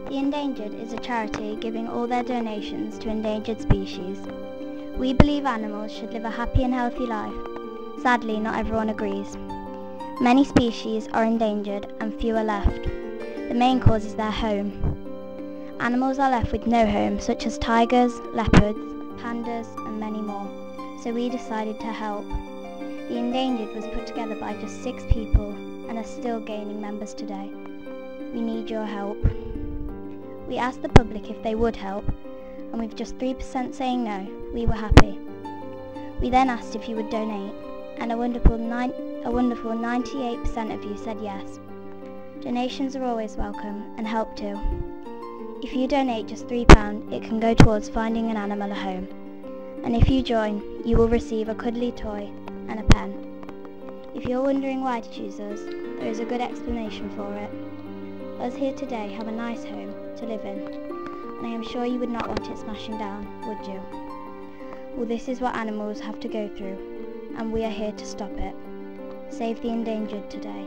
The Endangered is a charity giving all their donations to endangered species. We believe animals should live a happy and healthy life. Sadly, not everyone agrees. Many species are endangered and few are left. The main cause is their home. Animals are left with no home, such as tigers, leopards, pandas and many more. So we decided to help. The Endangered was put together by just 6 people and are still gaining members today. We need your help. We asked the public if they would help, and with just 3% saying no, we were happy. We then asked if you would donate, and a wonderful 98% of you said yes. Donations are always welcome, and help too. If you donate just £3, it can go towards finding an animal a home. And if you join, you will receive a cuddly toy and a pen. If you're wondering why to choose us, there is a good explanation for it. Us here today have a nice home to live in, and I am sure you would not want it smashing down, would you? Well, this is what animals have to go through, and we are here to stop it. Save the endangered today.